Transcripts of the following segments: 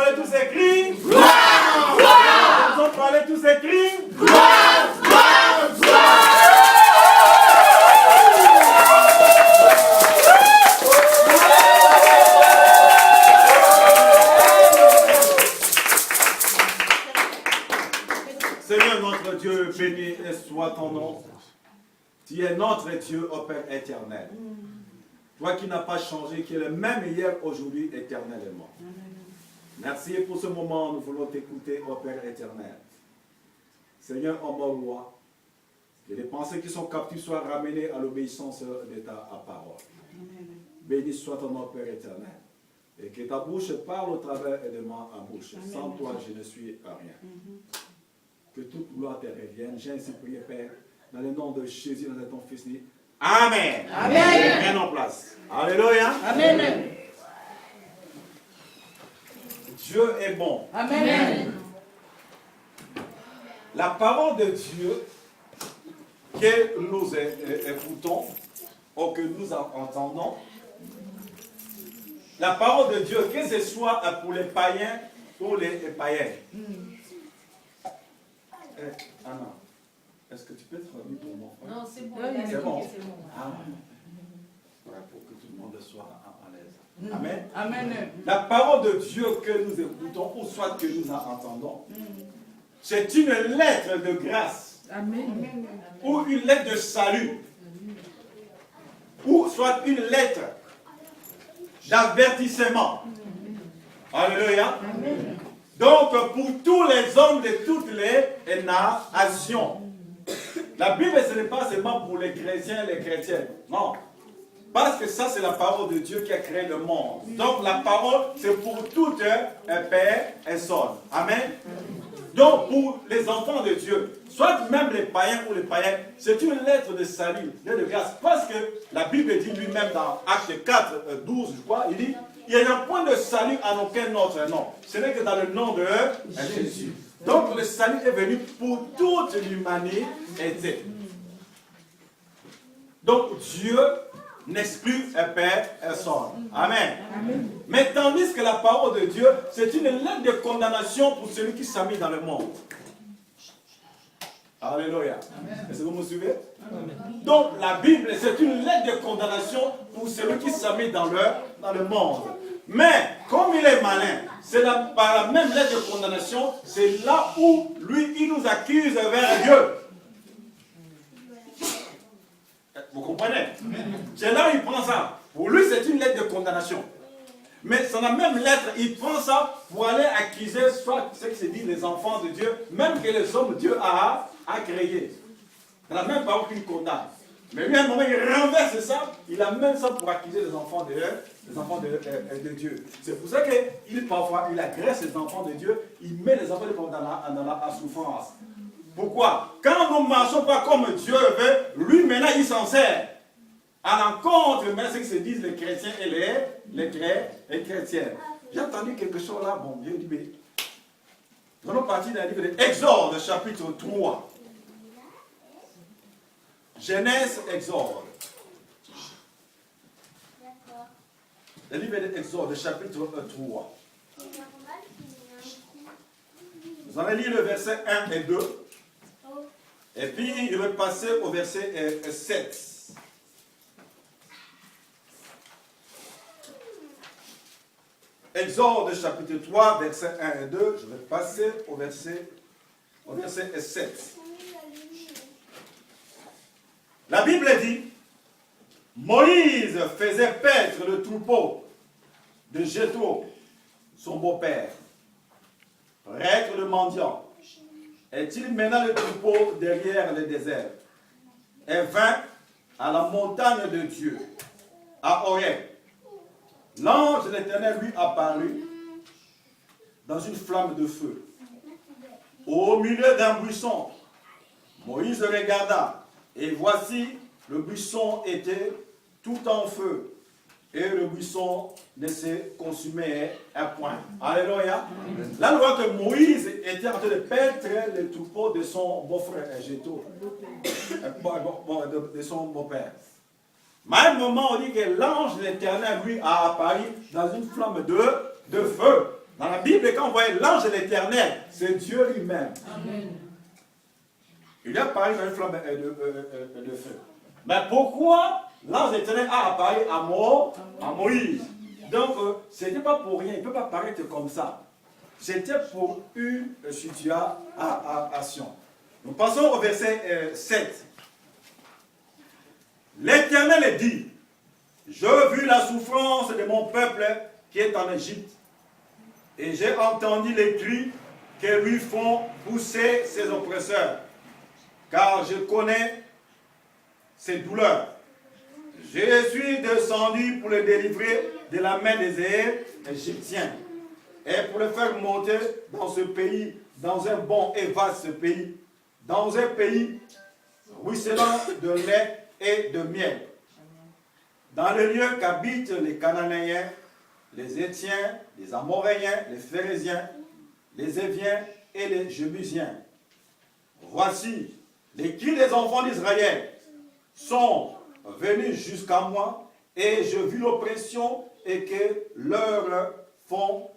parler tous ces cris. Gloire, gloire. Ils ont parlé tous ces cris. Gloire, gloire, gloire. Seigneur notre Dieu, béni soit ton nom. Tu es notre Dieu, ô Père éternel. Toi qui n'as pas changé, qui est le même hier, aujourd'hui, éternellement. Merci pour ce moment, nous voulons t'écouter, ô Père éternel. Seigneur, en mon roi, que les pensées qui sont captives soient ramenées à l'obéissance de ta parole. Béni soit ton nom, Père éternel. Et que ta bouche parle au travers de ma bouche. Sans toi, je ne suis rien. Que toute gloire te revienne. J'ai ainsi prié, Père, dans le nom de Jésus, dans ton Fils. Amen. Amen. Viens en place. Alléluia. Amen. Dieu est bon. Amen. La parole de Dieu que nous écoutons ou que nous entendons, la parole de Dieu, que ce soit pour les païens ou les païens. Anna, est-ce que tu peux traduire pour moi? Non, c'est bon. C'est bon. Ah, voilà, pour que tout le monde soit à l'aise. Amen. Amen. La parole de Dieu que nous écoutons, ou soit que nous entendons, c'est une lettre de grâce. Amen. Ou une lettre de salut. Ou soit une lettre d'avertissement. Alléluia. Amen. Donc, pour tous les hommes de toutes les nations. La Bible, ce n'est pas seulement pour les chrétiens et les chrétiennes. Non. Parce que ça, c'est la parole de Dieu qui a créé le monde. Donc, la parole, c'est pour tout un père et son. Amen. Donc, pour les enfants de Dieu, soit même les païens ou les païens, c'est une lettre de salut, une lettre de grâce. Parce que la Bible dit lui-même dans Acte 4, 12, je crois, il dit, il n'y a un point de salut en aucun autre nom. Ce n'est que dans le nom de Jésus. Donc le salut est venu pour toute l'humanité. Donc Dieu n'exclut personne. Amen. Amen. Mais tandis que la parole de Dieu, c'est une lettre de condamnation pour celui qui s'est mis dans le monde. Alléluia. Est-ce que vous me suivez? Amen. Donc la Bible, c'est une lettre de condamnation pour celui qui s'est mis dans le monde. Mais comme il est malin, c'est par la même lettre de condamnation, c'est là où lui, il nous accuse vers Dieu. Vous comprenez? C'est là où il prend ça. Pour lui, c'est une lettre de condamnation. Mais dans la même lettre, il prend ça pour aller accuser soit ce que se dit les enfants de Dieu, même que les hommes Dieu a créés. Dans la même parole qu'il condamne. Mais lui, à un moment, il renverse ça, il amène ça pour accuser les enfants de Dieu. C'est pour ça qu'il parfois, il agresse les enfants de Dieu, il met les enfants de Dieu dans la souffrance. Pourquoi? Quand nous ne marchons pas comme Dieu veut, lui maintenant il s'en sert. À l'encontre, maintenant ce que se disent les chrétiens et les chrétiennes. J'ai entendu quelque chose là, bon, Dieu dit, mais nous allons partir dans le livre d'Exode, chapitre 3. Genèse, Exode. Le livre d'Exode, chapitre 3. Vous allez lire le verset 1 et 2. Et puis, je vais passer au verset 7. Exode, chapitre 3, verset 1 et 2. Je vais passer au verset 7. La Bible dit, Moïse faisait paître le troupeau de Jéthro, son beau-père, prêtre de mendiant. Et il mena le troupeau derrière le désert et vint à la montagne de Dieu, à Horeb. L'ange de l'Éternel lui apparut dans une flamme de feu, au milieu d'un buisson. Moïse regarda. Et voici, le buisson était tout en feu. Et le buisson ne se consumait à point. Alléluia. Là, on voit que Moïse était en train de paître le troupeau de son beau-frère, Jéthro. De son beau-père. Mais à un moment, on dit que l'ange de l'Éternel, lui, a apparu dans une flamme de feu. Dans la Bible, quand on voit l'ange de l'Éternel, c'est Dieu lui-même. Il est apparu dans une flamme de feu. Mais pourquoi l'ange de l'Éternel a apparu à Moïse? Donc, ce n'était pas pour rien, il ne peut pas paraître comme ça. C'était pour une situation. Nous passons au verset 7. L'Éternel dit, je vis la souffrance de mon peuple qui est en Égypte, et j'ai entendu les cris que lui font pousser ses oppresseurs, car je connais ses douleurs. Je suis descendu pour le délivrer de la main des Égyptiens, et pour le faire monter dans ce pays, dans un bon et vaste pays, dans un pays ruisselant de lait et de miel, dans le lieu qu'habitent les Cananéens, les Étiens, les Amoréens, les Phérésiens, les Éviens et les Jébusiens. Voici, les cris des enfants d'Israël sont venus jusqu'à moi, et je vis l'oppression et que leur font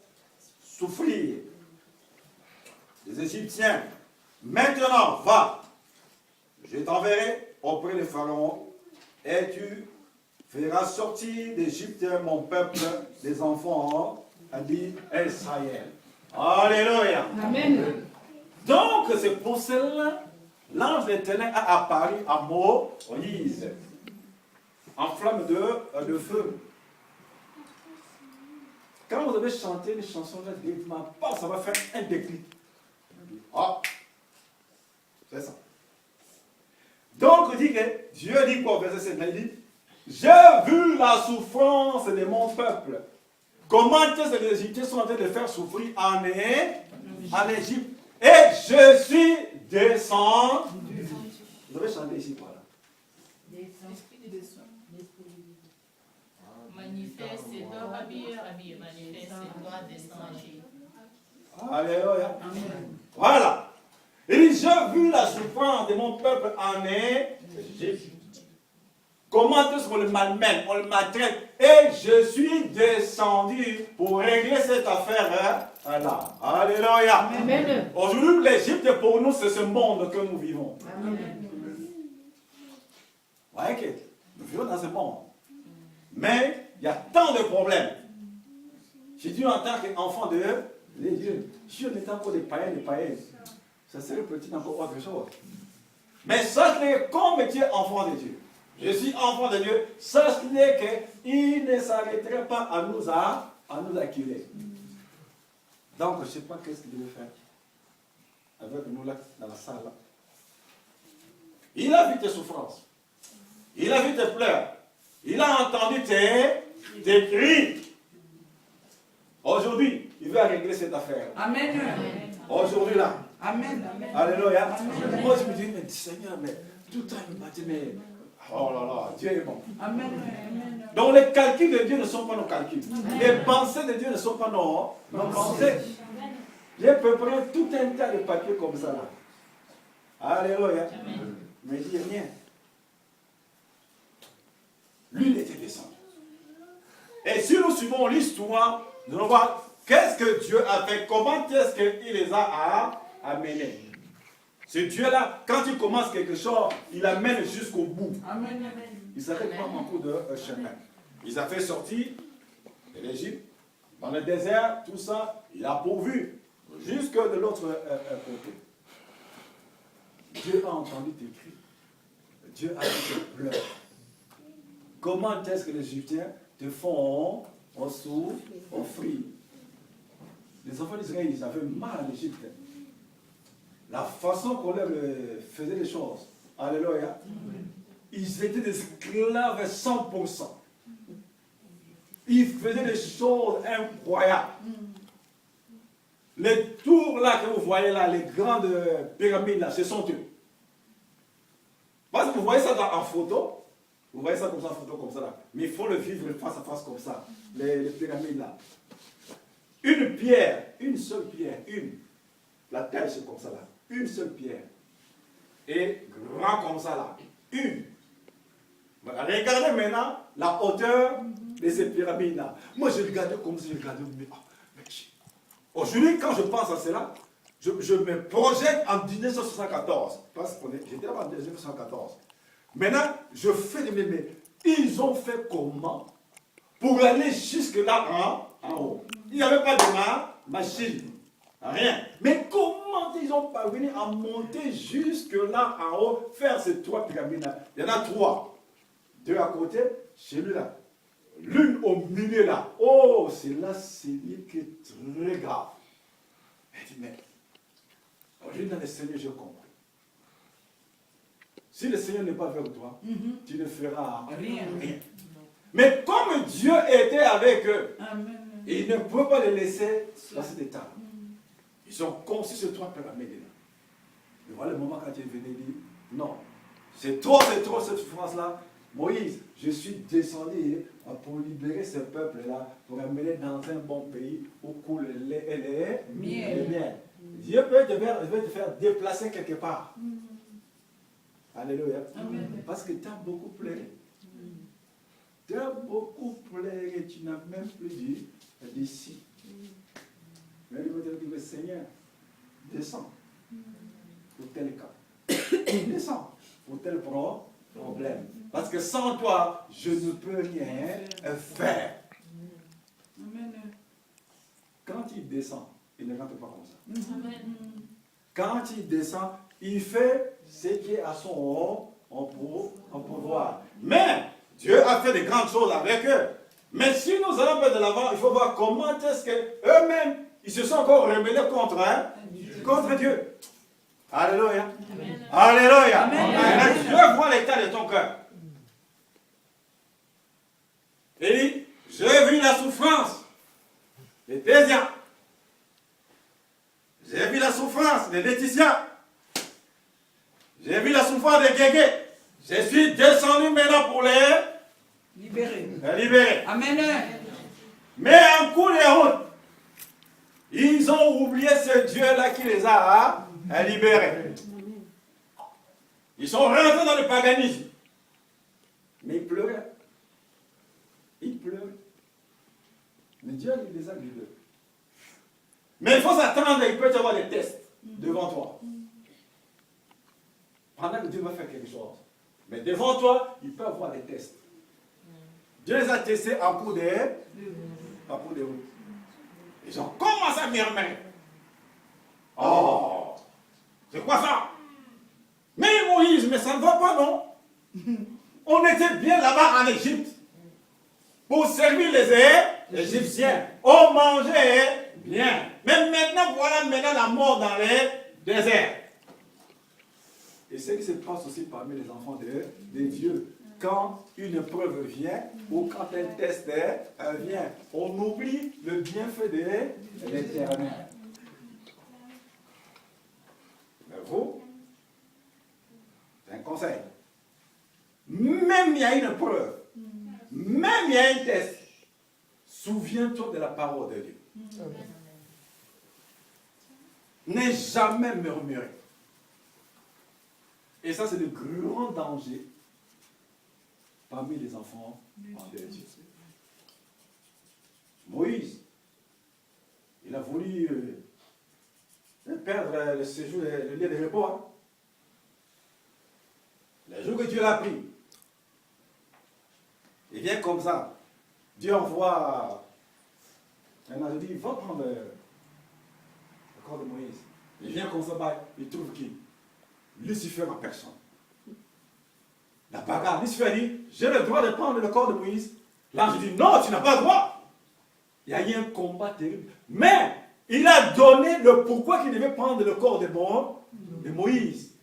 souffrir. Les Égyptiens, maintenant va, je t'enverrai auprès de Pharaon, et tu feras sortir d'Égypte mon peuple, des enfants, a dit Israël. Alléluia. Amen. Donc, c'est pour cela, l'ange de l'Éternel a apparu à Moïse, en flamme de feu. Quand vous avez chanté les chansons, là, ça va faire un déclic. Ah, c'est ça. Donc, il dit que Dieu dit quoi au verset 7, il dit, j'ai vu la souffrance de mon peuple. Comment est-ce que les Égyptiens sont en train de faire souffrir en Égypte? Et je suis descendu. Vous avez chanté ici quoi là? L'esprit descend. Manifeste et doit habiller, manifeste et doit descendre. Alléluia. Voilà. Il dit, j'ai vu la souffrance de mon peuple en Égypte. Comment est-ce qu'on le malmène, on le maltraite? Et je suis descendu pour régler cette affaire-là. Alléluia. Aujourd'hui, l'Égypte pour nous, c'est ce monde que nous vivons. Amen. Vous voyez que nous vivons dans ce monde. Mais il y a tant de problèmes. J'ai dit en tant qu'enfant de Dieu, si on était encore des païens, ça serait peut-être encore autre chose. Mais sachez comme tu es enfant de Dieu. Je suis enfant de Dieu, sachez qu'il ne s'arrêterait pas à nous accueillir. Donc, je ne sais pas qu'est-ce qu'il veut faire avec nous là, dans la salle. Là. Il a vu tes souffrances. Il a vu tes pleurs. Il a entendu tes cris. Aujourd'hui, il veut régler cette affaire. Amen. Aujourd'hui là. Amen. Alléluia. Amen. Moi, je me dis, mais Seigneur, mais tout le temps, il m'a dit, mais oh là là, Dieu est bon. Amen. Donc les calculs de Dieu ne sont pas nos calculs. Les pensées de Dieu ne sont pas nos pensées. J'ai préparé tout un tas de papiers comme ça là. Alléluia. Mais il dit rien. Lui, il était descendu. Et si nous suivons l'histoire, nous allons voir qu'est-ce que Dieu a fait, comment est-ce qu'il les a amenés. Ce Dieu-là, quand il commence quelque chose, il amène jusqu'au bout. Amen. Il ne s'arrête pas en cours de chemin. Il a fait sortir de l'Égypte, dans le désert, tout ça, il a pourvu jusque de l'autre côté. Dieu a entendu tes cris. Dieu a vu tes pleurs. Comment est-ce que les Égyptiens te font souffrir? Les enfants d'Israël, ils avaient mal en Égypte. La façon qu'on leur faisait les choses. Alléluia. Ils étaient des esclaves 100%. Ils faisaient des choses incroyables. Les tours là que vous voyez là, les grandes pyramides là, ce sont eux. Parce que vous voyez ça en photo. Vous voyez ça comme ça, en photo comme ça là. Mais il faut le vivre face à face comme ça. Les pyramides là. Une pierre, une seule pierre, La taille c'est comme ça là. Une seule pierre. Et grand comme ça là. Une. Regardez maintenant la hauteur de ces pyramides là. Moi je regardais comme ça, je regardais. Aujourd'hui, quand je pense à cela, je me projette en 1974. Parce que j'étais là en 1914. Maintenant, je fais de mes... Ils ont fait comment pour aller jusque-là en haut? Il n'y avait pas de machine. Rien. Mais comment ils ont parvenu à monter jusque-là en haut, faire ces 3 pyramides-là? Il y en a 3. 2 à côté, celui-là. L'une au milieu là. Oh, c'est là, c'est lui qui est très grave. Elle dit, mais, aujourd'hui dans le Seigneur, je comprends. Si le Seigneur n'est pas avec toi, tu ne feras rien. Mais comme Dieu était avec eux, il ne peut pas les laisser dans cet état. Ils ont conçu ces 3 pyramides-là. Et voilà le moment quand il est venu dire, non, c'est trop cette souffrance-là. Moïse, je suis descendu pour libérer ce peuple-là, pour amener dans un bon pays où coule le lait et le miel. Dieu peut te faire déplacer quelque part. Alléluia. Parce que tu as beaucoup pleuré. Tu as beaucoup pleuré, tu n'as même plus dit d'ici. Mais il va te dire, Seigneur, descends pour tel cas. Descends pour tel problème. Parce que sans toi, je ne peux rien faire. Quand il descend, il ne rentre pas comme ça. Quand il descend, il fait ce qui est à son pouvoir. Mais Dieu a fait de grandes choses avec eux. Mais si nous allons faire de l'avant, il faut voir comment est-ce qu'eux-mêmes, ils se sont encore rebellés contre Dieu. Alléluia. Alléluia. Amen. Dieu voit l'état de ton cœur. Il dit, j'ai vu la souffrance des Pésiens. J'ai vu la souffrance des Laéticiens. J'ai vu la souffrance des Guégués. Je suis descendu maintenant pour les libérer. Amen. Mais en cours de route, ils ont oublié ce Dieu-là qui les a libérés. Ils sont rentrés dans le paganisme. Mais ils pleuraient. Ils pleuraient. Mais Dieu les a libérés. Mais il faut s'attendre, il peut y avoir des tests devant toi. Pendant que Dieu va faire quelque chose. Mais devant toi, il peut y avoir des tests. Dieu les a testés en cours de route. Ils ont commencé à murmurer. Oh, c'est quoi ça? Mais Moïse, mais ça ne va pas, non? On était bien là-bas en Égypte pour servir les Égyptiens. On mangeait bien. Mais maintenant, voilà la mort dans les déserts. Et c'est ce qui se passe aussi parmi les enfants de Dieu. Quand une épreuve vient, ou quand un test vient, on oublie le bienfait de l'Éternel. Mais vous, c'est un conseil. Même il y a une épreuve, même il y a un test, souviens-toi de la parole de Dieu. N'aie jamais murmuré. Et ça, c'est le grand danger parmi les enfants de Dieu. Moïse, il a voulu perdre le séjour, le lieu de repos. Hein. Le jour que Dieu l'a pris, il vient comme ça. Dieu envoie un ange, dit, va prendre le corps de Moïse. Il vient comme ça, il trouve qui? Lucifer en personne. La bagarre, Lucifer dit, j'ai le droit de prendre le corps de Moïse. L'ange dit, non, tu n'as pas le droit. Il y a eu un combat terrible. Mais, il a donné le pourquoi qu'il devait prendre le corps de Moïse.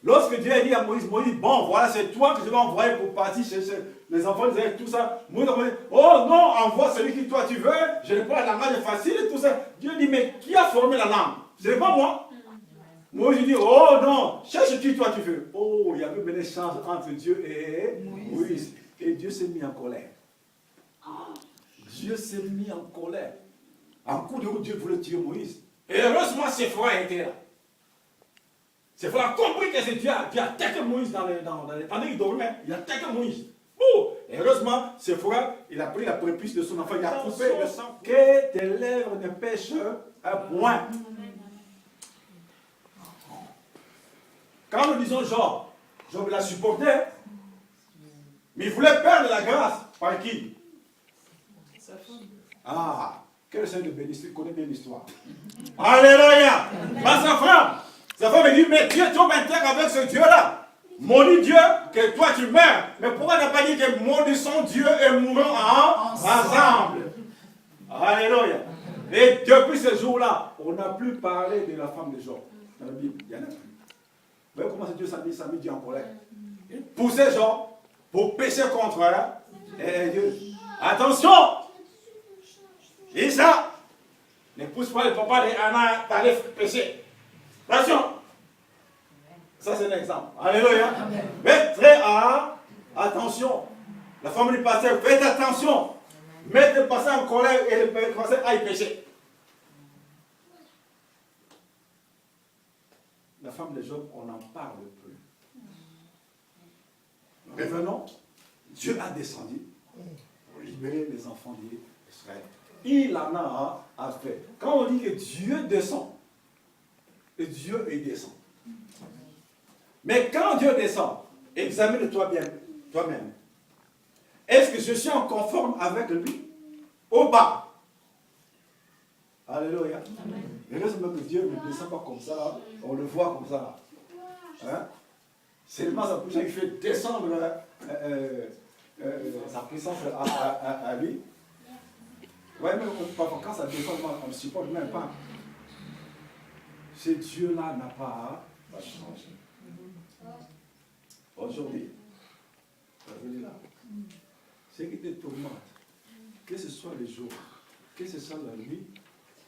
Lorsque Dieu a dit à Moïse, bon, voilà, c'est toi que je vais envoyer pour partir chez les enfants d'Israël, tout ça. Moïse a dit, oh non, envoie celui qui toi tu veux, je ne pas la langue facile et tout ça. Dieu dit, mais qui a formé la langue? Ce n'est pas moi. Moïse dit, oh non, cherche qui toi tu veux. Oh, il y avait un échange entre Dieu et Moïse. Et Dieu s'est mis en colère. Dieu s'est mis en colère. En coup de route, Dieu voulait tuer Moïse. Et heureusement, Séphora était là. Séphora a compris que c'est Dieu qui a attaqué Moïse pendant qu'il dormait. Il a attaqué Moïse. Oh, Et heureusement, Sephora, il a pris la prépuce de son enfant, il a coupé le sang. Que tes lèvres ne pêchent un point. Quand nous disons Job l'a supporté, mais il voulait perdre la grâce. Par qui? Ah, que le Seigneur le bénisse, il connaît bien l'histoire. Alléluia. Par sa femme me dit, mais Dieu tombe intègre avec ce Dieu-là. Maudit Dieu, que toi tu meurs. Mais pourquoi n'a pas dit que maudissons Dieu et mourons ensemble? Alléluia. Et depuis ce jour-là, on n'a plus parlé de la femme de Job. Dans la Bible, il n'y en a plus. Vous voyez comment Dieu s'est mis Dieu en colère. Il poussait Job pour pécher contre Dieu. Attention! Isa, ne pousse pas le papa d'Anna d'aller pécher. Attention! Ça, c'est un exemple. Alléluia. Faites très attention. La femme du pasteur, faites attention. Mettez le pasteur en colère et le pasteur aille pécher. La femme de Job, on n'en parle plus. Revenons. Dieu a descendu pour libérer les enfants d'Israël. Il en a fait. Quand on dit que Dieu descend, et Dieu il descend. Mais quand Dieu descend, examine-toi bien, toi-même. Est-ce que je suis en conforme avec lui ou pas? Alléluia. Heureusement que Dieu ne descend pas comme ça, là. On le voit comme ça. Hein? Seulement sa puissance, il fait descendre sa puissance à lui. Ouais, mais parfois quand ça descend, on ne supporte même pas. Ce Dieu-là n'a pas changé. Aujourd'hui, ce qui te tourmente, que ce soit le jour, que ce soit la nuit,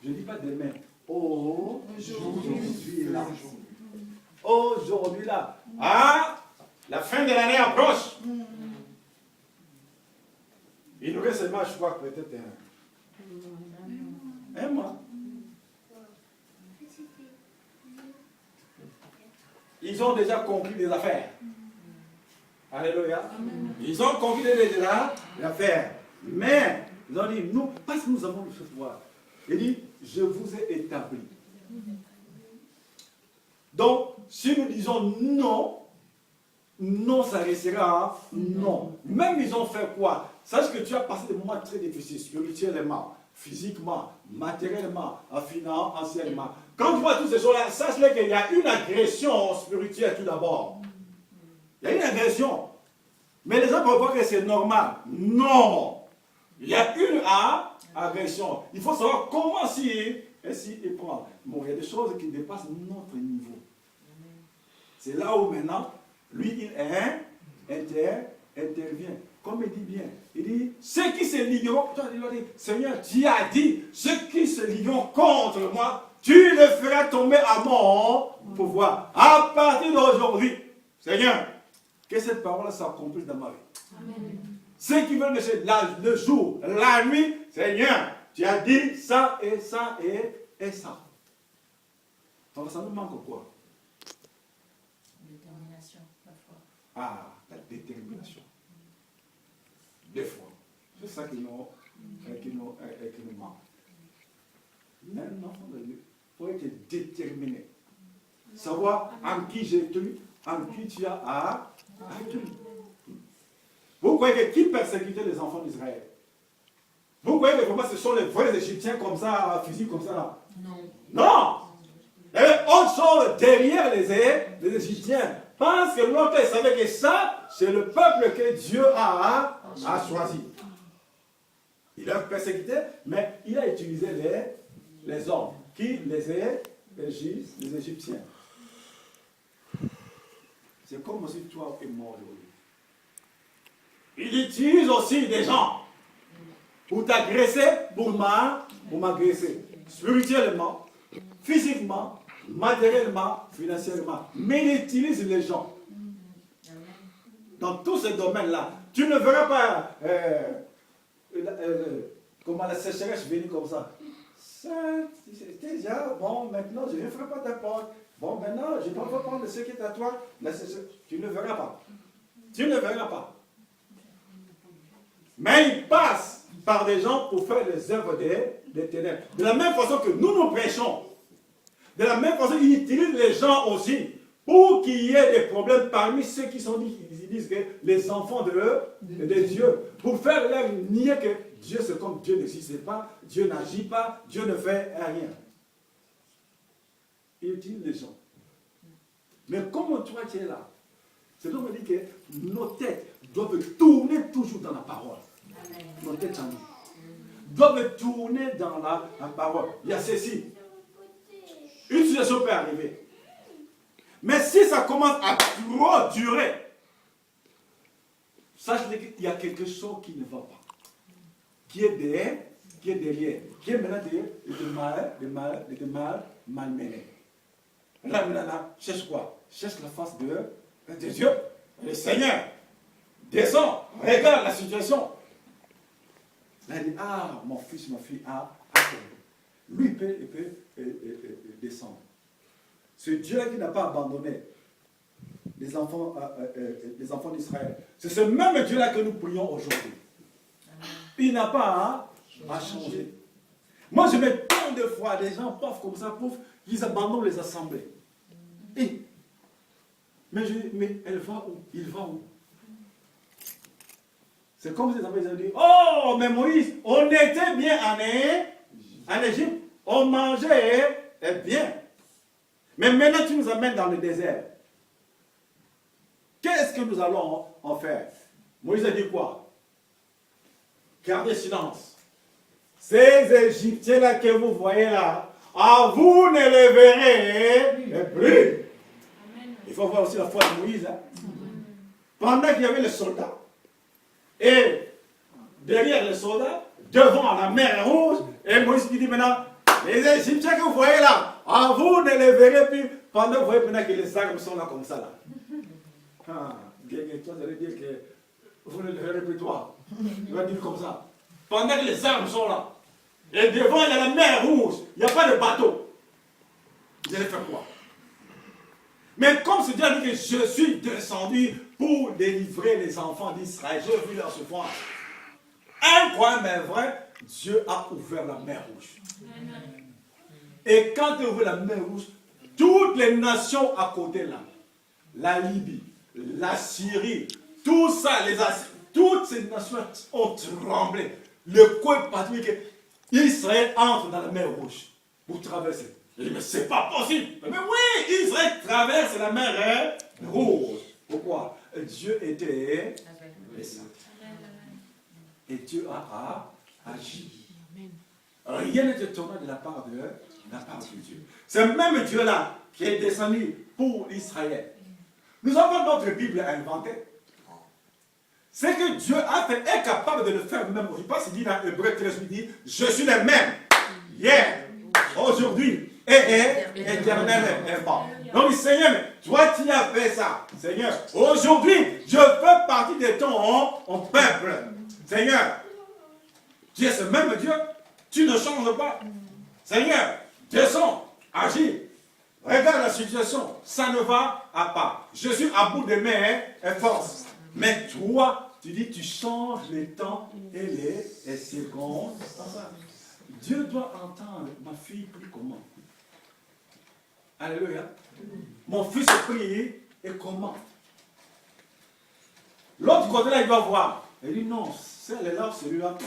je ne dis pas demain. Aujourd'hui là. Aujourd'hui là. Ah, la fin de l'année approche. Il nous reste seulement, je crois, peut-être un mois. Ils ont déjà conclu des affaires. Alléluia. Ils ont conclu des affaires. Mais, ils ont dit, nous, parce que nous avons le pouvoir. Il dit, je vous ai établi. Donc, si nous disons non, non, ça restera non. Même ils ont fait quoi? Sache que tu as passé des moments très difficiles, spirituellement, physiquement, matériellement, financièrement. Quand tu vois toutes ces choses-là, sache qu'il y a une agression spirituelle tout d'abord. Il y a une agression. Mais les gens croient que c'est normal. Non. Il y a une agression. Il faut savoir comment s'y prendre. Bon, il y a des choses qui dépassent notre niveau. C'est là où maintenant, lui, il intervient. Comme il dit bien, il dit, ceux qui se ligueront, Seigneur, tu as dit, ceux qui se ligueront contre moi, tu les feras tomber à mon pouvoir. À partir d'aujourd'hui, Seigneur, que cette parole s'accomplisse dans ma vie. Amen. Ceux qui veulent laisser le jour, la nuit, Seigneur, tu as dit ça et ça et ça. Donc ça nous manque quoi? Détermination, la foi. Ah, la détermination. Des fois. C'est ça qui nous manque. Même un enfant de Dieu, il faut être déterminé. Savoir en qui j'ai tenu, en qui tu as tenu. Vous croyez que qui persécutait les enfants d'Israël? Vous croyez que vraiment ce sont les vrais Égyptiens comme ça, physiques comme ça là? Non. Non! Il y avait autre chose derrière les Égyptiens. Parce que l'autre savait que ça, c'est le peuple que Dieu a choisi. Il a persécuté, mais il a utilisé les hommes. Qui? Les Égyptiens. C'est comme aussi toi et moi aujourd'hui. Il utilise aussi des gens pour t'agresser, pour m'agresser. Spirituellement, physiquement, matériellement, financièrement. Mais il utilise les gens. Dans tous ces domaines-là. Tu ne verras pas comment la sécheresse venir comme ça. C'est déjà, bon, maintenant, je ne ferai pas ta porte. Bon, maintenant, je ne vais pas prendre ce qui est à toi. Tu ne verras pas. Tu ne verras pas. Mais il passe par des gens pour faire les œuvres des ténèbres. De la même façon que nous prêchons, de la même façon, il utilise les gens aussi pour qu'il y ait des problèmes parmi ceux qui sont ils disent que les enfants de Dieu, pour faire leur nier que Dieu c'est comme Dieu n'existe pas, Dieu n'agit pas, Dieu ne fait rien. Il utilise les gens. Mais comme toi tu es là, c'est donc on dit que nos têtes doivent tourner toujours dans la parole. Nos têtes en nous doivent tourner dans la parole. Il y a ceci. Une situation peut arriver. Mais si ça commence à trop durer, sache qu'il y a quelque chose qui ne va pas. Qui est derrière, qui est maintenant derrière, de mal malmené. Là, cherche quoi? Cherche la face de Dieu. Le Seigneur descend, regarde la situation. Là, il dit, ah, mon fils, ma fille, lui, il peut descendre. Ce Dieu qui n'a pas abandonné les enfants d'Israël, c'est ce même Dieu-là que nous prions aujourd'hui. Il n'a pas à changer. Moi, je mets tant de fois des gens, pauvres comme ça, pauvres, ils abandonnent les assemblées. Mais elle va où? Il va où? C'est comme si les assemblées ont dit, oh, mais Moïse, on était bien en Égypte, on mangeait bien. Mais maintenant, tu nous amènes dans le désert. Qu'est-ce que nous allons en faire? Moïse a dit quoi? Gardez silence. Ces Égyptiens-là que vous voyez là, vous ne les verrez plus. Il faut voir aussi la foi de Moïse. Hein. Pendant qu'il y avait les soldats, et derrière les soldats, devant la mer Rouge, et Moïse qui dit maintenant, les Égyptiens que vous voyez là, vous ne les verrez plus. Pendant que vous voyez maintenant que les armes sont là comme ça là. Toi, vous allez dire que vous ne les verrez plus toi. Il va dire comme ça. Pendant que les armes sont là. Et devant il y a la mer Rouge. Il n'y a pas de bateau. Vous allez faire quoi? Mais comme ce Dieu a dit que je suis descendu pour délivrer les enfants d'Israël, j'ai vu leur souffrance. Incroyable mais vrai, Dieu a ouvert la mer Rouge. Et quand il ouvre la mer Rouge, toutes les nations à côté là, la Libye, la Syrie, tout ça, toutes ces nations ont tremblé. Le coin particulier que Israël entre dans la mer Rouge pour traverser. Il dit, mais c'est pas possible. Mais oui, Israël traverse la mer Rouge. Pourquoi? Dieu était descendu. Et Dieu a agi. Rien n'est étonnant de la part de Dieu. C'est même Dieu-là qui est descendu pour Israël. Nous avons notre Bible inventée. C'est que Dieu a fait, est capable de le faire même. Je pense qu'il dit dans Hébreu 13, il dit, je suis le même, hier, aujourd'hui, et éternellement. Donc Seigneur, toi tu as fait ça. Seigneur, aujourd'hui, je fais partie de ton peuple. Seigneur, tu es ce même Dieu, tu ne changes pas. Seigneur, descends, agis. Regarde la situation, ça ne va pas. Je suis à bout de mes forces. Mais toi, tu dis, tu changes les temps et les secondes. Dieu doit entendre, ma fille prie comment? Alléluia. Mon fils prie et comment? L'autre côté là, il doit voir. Il dit, non, celle-là, celui-là,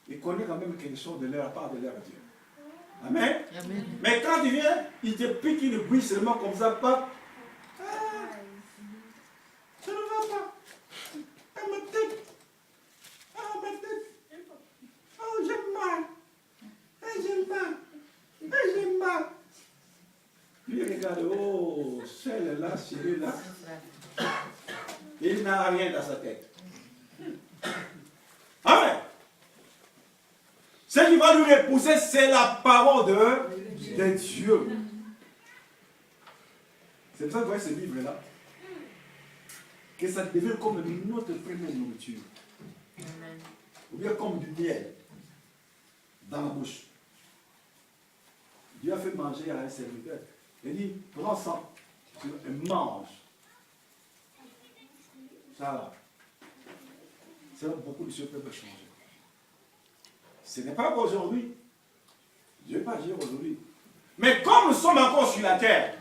il connaît quand même quelque chose de leur part, de leur Dieu. Amen. Amen. Mais quand il vient, il te pique une bouille seulement comme ça, pas. Ça ne va pas. Ma tête. Ma tête. Oh, j'aime mal. J'aime pas. J'aime pas. Puis il regarde, oh, celle-là, celui-là. Il n'a rien dans sa tête. Amen. Ce qui va nous repousser, c'est la parole de Dieu. C'est pour ça que vous voyez ce livre-là. Que ça devient comme notre première nourriture. Ou bien comme du miel dans la bouche. Dieu a fait manger à un serviteur. Il dit, prends ça et mange. Ça là. c'est là que beaucoup de ce peuple changer. Ce n'est pas aujourd'hui. Dieu ne va pas dire aujourd'hui. Mais comme nous sommes encore sur la terre,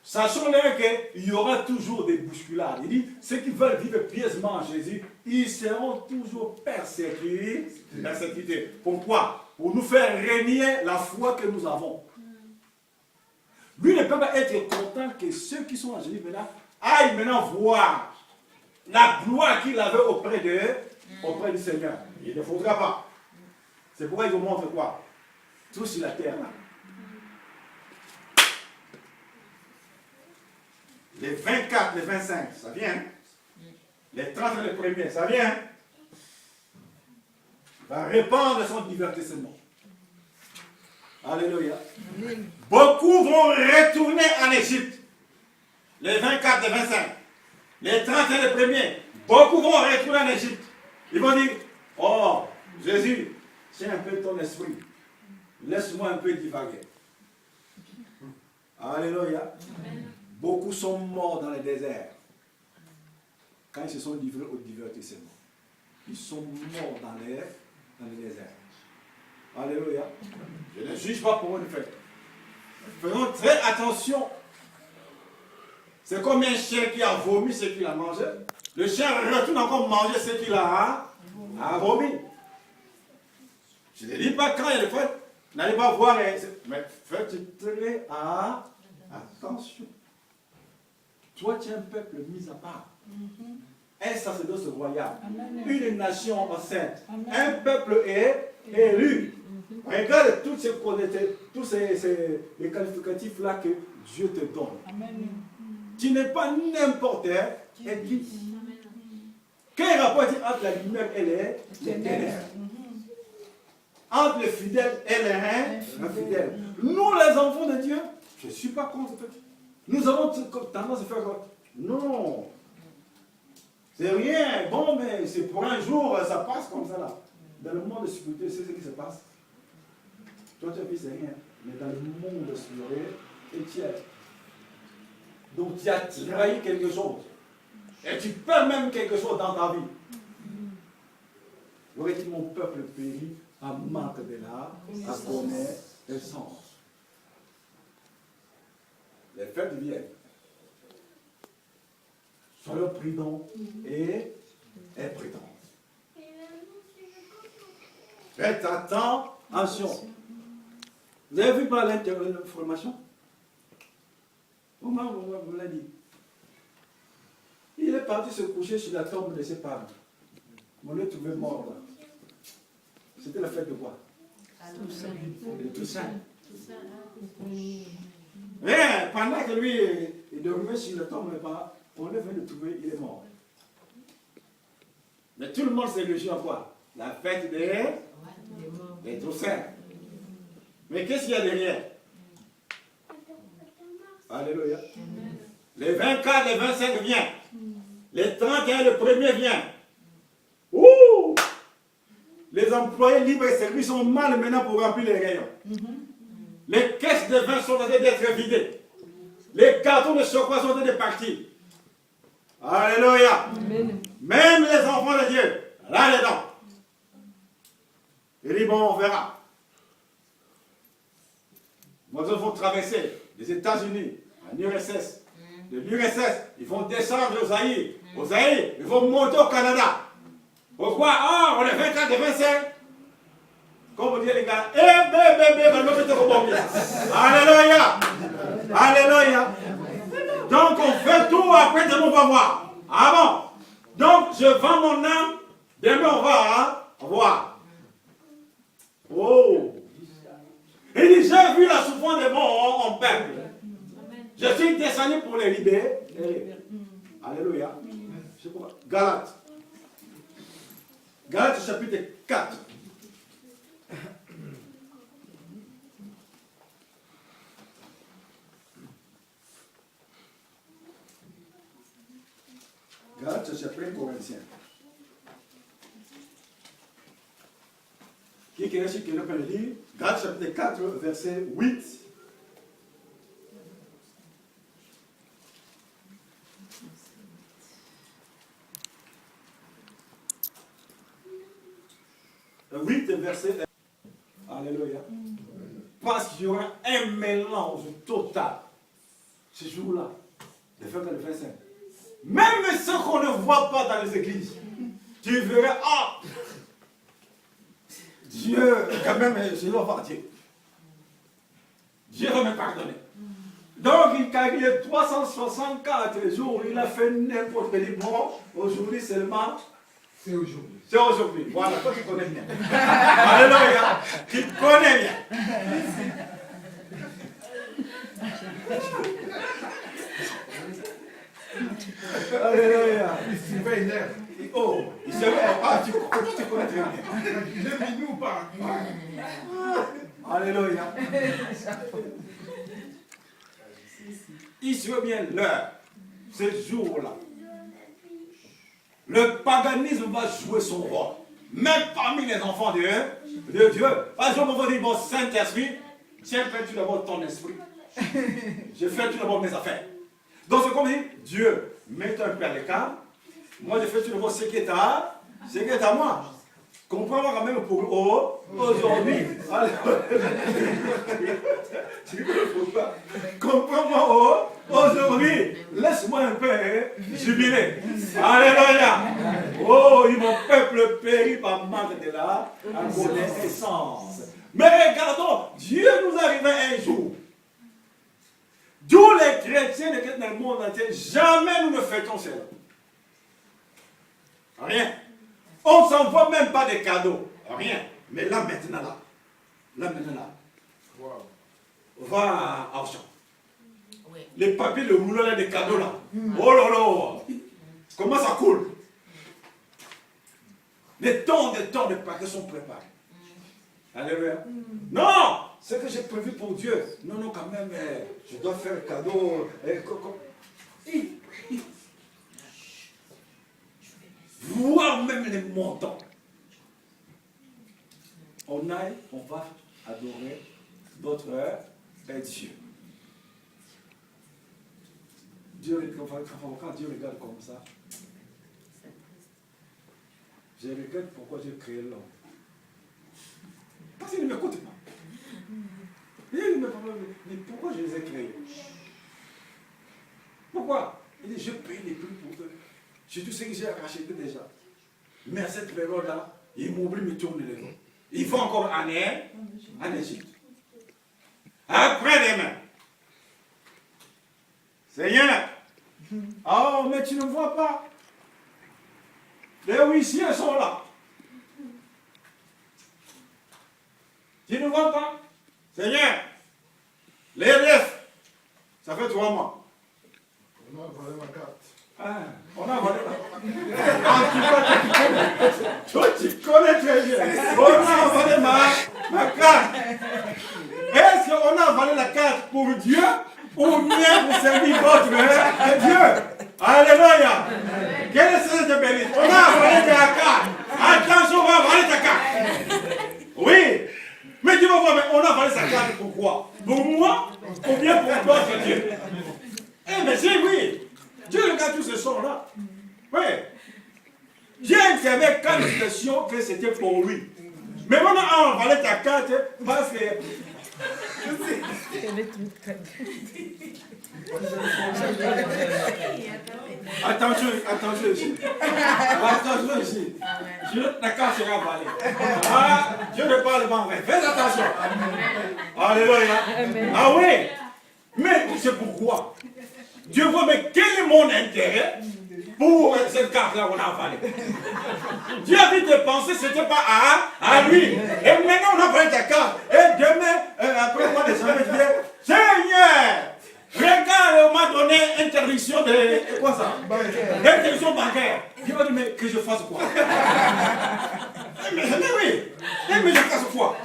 sachons-le qu'il y aura toujours des bousculades. Il dit, ceux qui veulent vivre pieusement en Jésus, ils seront toujours persécutés. Pourquoi? Pour nous faire régner la foi que nous avons. Lui ne peut pas être content que ceux qui sont en Jésus maintenant aillent maintenant voir la gloire qu'il avait auprès du Seigneur. Il ne faudra pas. C'est pourquoi il vous montre quoi? Tout sur la terre là. Les 24, les 25, ça vient. Hein? Les 30 et les premiers, ça vient. Hein? Il va répandre son divertissement. Alléluia. Beaucoup vont retourner en Égypte. Les 24, les 25. Les 30 et les premiers. Beaucoup vont retourner en Égypte. Ils vont dire, oh, Jésus, tiens un peu ton esprit. Laisse-moi un peu divaguer. Alléluia. Beaucoup sont morts dans le désert quand ils se sont livrés au divertissement. Ils sont morts dans le désert. Alléluia. Je ne juge pas pour une fête. Faisons très attention. C'est comme un chien qui a vomi ce qu'il a mangé. Le chien retourne encore manger ce qu'il a vomi. Je ne dis pas quand il y a des fêtes, n'allez pas voir, mais faites très attention. Toi, tu es un peuple mis à part. Un sacerdoce royal. Une nation enceinte. Un peuple élu. Regarde tous les qualificatifs-là que Dieu te donne. Tu n'es pas n'importe qui. Quel rapport est-il entre la lumière et les ténèbres? Entre les fidèles et les infidèles. Nous, les enfants de Dieu, je ne suis pas contre. Nous avons tendance à faire quoi? Non. C'est rien. Bon, mais c'est pour un jour, ça passe comme ça là. Dans le monde spirituel, c'est ce qui se passe. Toi, tu as vu, c'est rien. Mais dans le monde spirituel, tu es. Donc, tu as trahi quelque chose. Et tu perds même quelque chose dans ta vie. Vous voyez, mon peuple périt à manque de la connaissance. Les fêtes viennent. Soyons prudents et prudents. Faites attention. Vous avez vu par l'information? Comment vous l'a dit? Il est parti se coucher sur la tombe de ses parents. On l'a trouvé mort là. C'était la fête de quoi? De Toussaint. Mais pendant que lui il dormait sur la tombe des parents, on le vient de trouver, il est mort. Mais tout le monde s'est réjoui en quoi? La fête des Toussaint. Mais qu'est-ce qu'il y a derrière? Alléluia. Les 24, les 25 viennent. Les 31, le premier vient. Ouh! Les employés libres et services sont mal maintenant pour remplir les rayons. Les caisses de vin sont en train d'être vidées. Les cartons de chocolat sont en train de partir. Alléluia. Amen. Même les enfants de Dieu, là-dedans. Il dit, bon, on verra. Moi, ils vont traverser les États-Unis, en URSS. De l'URSS, ils vont descendre aux Zaïre. Aux Zaïre, ils vont monter au Canada. Pourquoi? Ah, on est 24 et 25. Comme vous dites les gars, alléluia. Alléluia. Donc on fait tout, après demain on va voir. Ah bon? Donc je vends mon âme, demain on va voir. Oh. Il dit, j'ai vu la souffrance des morts en peuple. Je suis descendu pour les libérer. Alléluia. Galates. Galates chapitre 4. Galates chapitre Corinthiens. Qui est ici qui peut le lire? Galates chapitre 4, verset 8. 8, verset 1. Alléluia. Parce qu'il y aura un mélange total ce jour-là, le 20 et le 25. Même ceux qu'on ne voit pas dans les églises, tu verras, ah, Dieu, quand même, je dois voir Dieu. Dieu va me pardonner. Donc, quand il est 364 jours, il a fait n'importe quel bon. Aujourd'hui seulement. C'est aujourd'hui. C'est aujourd'hui. Voilà, toi tu connais bien. Alléluia. Tu connais bien. Alléluia. Il surveille l'air. Oh, il se ah, tu connais très bien. Il est venu ou pas? Alléluia. Il se bien l'heure, ce jour-là. Le paganisme va jouer son rôle. Même parmi les enfants de Dieu. Par exemple, on va dire, bon, Saint-Esprit, tiens, fais-tu d'abord ton esprit. Je fais tout d'abord mes affaires. Donc, c'est comme dit, Dieu, mets-toi un peu à l'écart. Moi, je fais tout d'abord ce qui est à moi. Comprends-moi quand même pour aujourd'hui. Comprends-moi aujourd'hui. Laisse-moi un peu jubiler. Alléluia. Oh, mon peuple périt par manque de la connaissance. Mais regardons, Dieu nous arrivait un jour. Tous les chrétiens dans le monde entier, jamais nous ne fêtons cela. Rien. On ne s'envoie même pas des cadeaux. Rien. Mais là, maintenant, là. Wow. Va à Auchan. Oui. Les papiers, le rouleau là, des cadeaux là. Oh là là. Comment ça coule? Des tonnes de paquets sont préparés. Alléluia. Non! Ce que j'ai prévu pour Dieu. Non, quand même, je dois faire un cadeau. Voir même les montants. On va adorer d'autres Dieu. Quand Dieu regarde comme ça, je regrette pourquoi j'ai créé l'homme. Parce qu'il ne m'écoute pas. Il me dit, mais pourquoi je les ai créés? Pourquoi? Il dit, je paye les prix pour eux. C'est tout ce que j'ai racheté déjà. Mais à cette période-là, ils m'oublient, me tournent les dos. Ils vont encore en Égypte. Après-demain. Seigneur. Oh, mais tu ne vois pas. Les huissiers sont là. Tu ne vois pas. Seigneur. Les élèves. Ça fait 3 mois. On a volé ma carte. Ah, on a volé toi, tu connais très bien. On a volé ma carte. Est-ce qu'on a volé la carte pour Dieu ou bien pour servir votre Dieu? Alléluia. Quel est ce de béni? On a volé ta carte. Attention, on va voler ta carte. Oui. Mais tu vas voir, mais on a volé sa carte pourquoi? Pour moi ou bien pour d'autres Dieu? Eh bien, c'est oui. Dieu regarde tous ces sons-là. Oui. Dieu savait quand l'expression que c'était pour lui. Mais maintenant, on va aller ta carte parce que. Attention ici. Attention ici. La carte sera avalée. Ah, Dieu ne parle pas en vrai. Faites attention. Alléluia. Ah oui. Mais c'est pourquoi. Dieu voit, mais quel est mon intérêt pour cette carte-là qu'on a avalée? Dieu a dit de penser, ce n'était pas à lui. Et maintenant, on a pris ta carte. Et demain, après moi, les amis, je dis, Seigneur, regarde, on m'a donné interdiction de. Quoi ça? Interdiction bancaire. Dieu va dire, mais que je fasse quoi? mais oui. Mais je fasse quoi?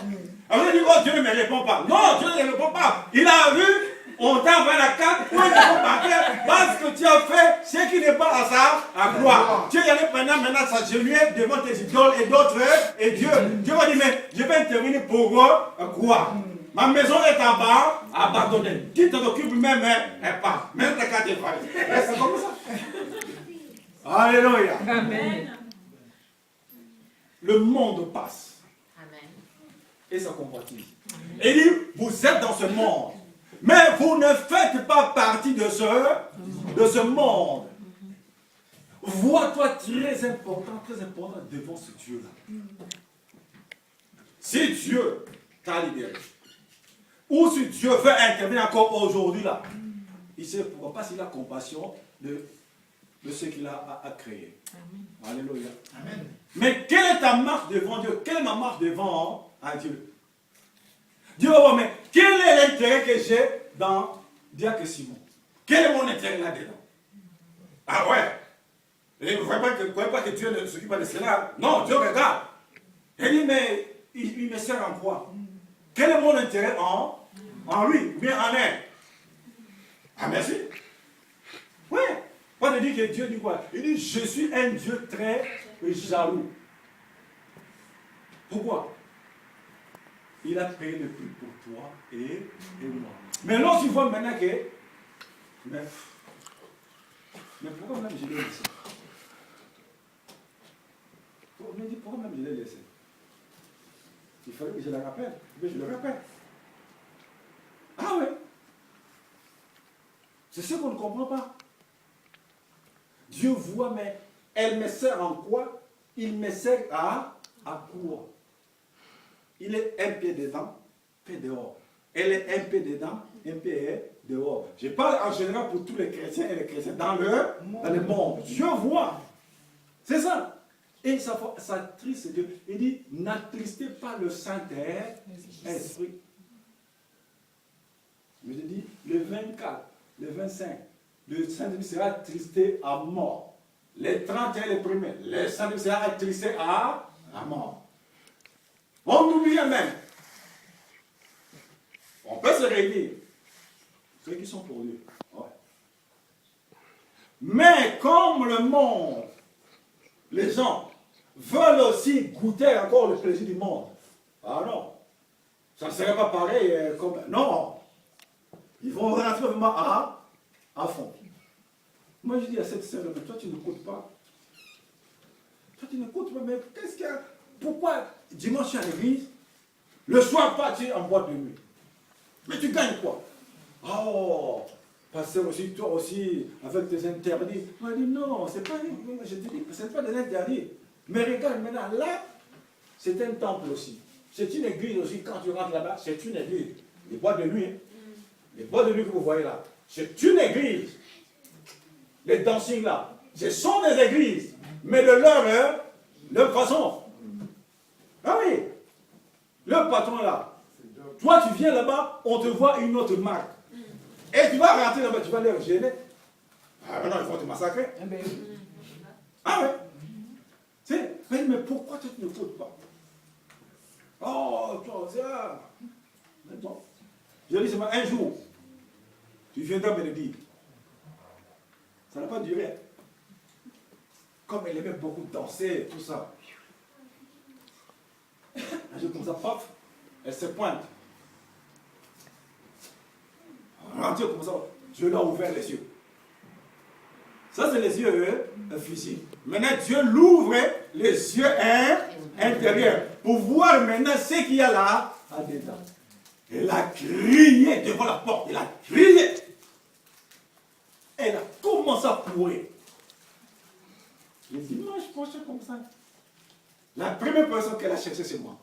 Alors, il dit, oh, Dieu ne me répond pas. Non, Dieu ne me répond pas. Il a vu. On t'a envoyé la carte pour un bancaire parce que tu as fait ce qui n'est pas à ça, à gloire. Tu es allé maintenant s'agenouiller devant tes idoles et d'autres et Dieu. Dieu va dire, mais je vais intervenir pour quoi? Ma maison est en bas, abandonnée. Qui t'en occupe même, elle part. Même ta carte est valide. C'est comme ça. Alléluia. Amen. Le monde passe. et sa convoitise. Et il dit, vous êtes dans ce monde, mais vous ne faites pas partie de ce monde. Vois-toi très important devant ce Dieu-là. Si Dieu t'a libéré, ou si Dieu veut intervenir encore aujourd'hui là, il sait pourquoi, parce qu'il a compassion de ce qu'il a créé. Amen. Alléluia. Amen. Mais quelle est ta marche devant Dieu? Quelle est ma marche devant Dieu? Dieu va voir, mais quel est l'intérêt que j'ai dans Diacre Simon? Quel est mon intérêt là-dedans? Ah ouais? Et vous ne croyez pas que Dieu ne s'occupe pas de cela? Non, Dieu regarde. Il dit, mais il me sert en quoi? Quel est mon intérêt en lui, ou bien en elle? Ah, merci. Oui. Pas de dire que Dieu dit quoi? Il dit, je suis un Dieu très jaloux. Pourquoi? Il a créé le plus pour toi et moi. Mais lorsqu'il voit maintenant que... Mais pourquoi même je l'ai laissé? Pourquoi même je l'ai laissé? Il fallait que je le rappelle. Mais je le rappelle. Ah ouais. C'est ce qu'on ne comprend pas. Dieu voit, mais elle me sert en quoi? Il me sert à quoi? Il est un pied dedans, un pied dehors. Elle est un pied dedans, un pied dehors. Je parle en général pour tous les chrétiens et les chrétiens dans le monde. Dieu voit. C'est ça. Et ça attriste Dieu. Il dit, n'attristez pas le Saint-Esprit. Mais je dis, le 24, le 25, le Saint-Esprit sera attristé à mort. Les 31, les premiers, le Saint-Esprit sera attristé à mort. On oublie même. On peut se réunir. Ceux qui sont pour Dieu. Ouais. Mais comme le monde, les gens veulent aussi goûter encore le plaisir du monde. Ah non. Ça ne serait pas pareil comme... Non. Ils vont rentrer vraiment à fond. Moi je dis à cette sœur, mais toi tu n'écoutes pas. Toi tu n'écoutes pas, mais qu'est-ce qu'il y a? Pourquoi dimanche tu es à l'église, le soir pas tu es en boîte de nuit? Mais tu gagnes quoi? Oh, pasteur aussi, toi aussi, avec tes interdits. On dit non, c'est pas, je te dis, c'est pas des interdits. Mais regarde maintenant, là, c'est un temple aussi. C'est une église aussi, quand tu rentres là-bas, c'est une église. Les boîtes de nuit, les boîtes de nuit que vous voyez là, c'est une église. Les dancing là, ce sont des églises, mais de leur façon. Ah oui, le patron là, toi tu viens là-bas, on te voit une autre marque. Et tu vas rentrer là-bas, tu vas les gêner. Ah non, ils vont te massacrer. Ah ouais. Mais pourquoi tu ne t'écoutes pas? Oh, toi, c'est là. Maintenant, je dis seulement un jour, tu viendras me le dire. Ça n'a pas duré. Comme elle aimait beaucoup danser, tout ça. Un jour comme ça, paf, elle se pointe. Dieu, comme ça, Dieu leur a ouvert les yeux. Ça, c'est les yeux physiques. Maintenant, Dieu l'ouvre les yeux intérieurs pour voir maintenant ce qu'il y a là dedans. Elle a crié devant la porte. Elle a crié. Elle a commencé à pleurer. Je dis, non, je pense comme ça. La première personne qu'elle a cherchée, c'est moi.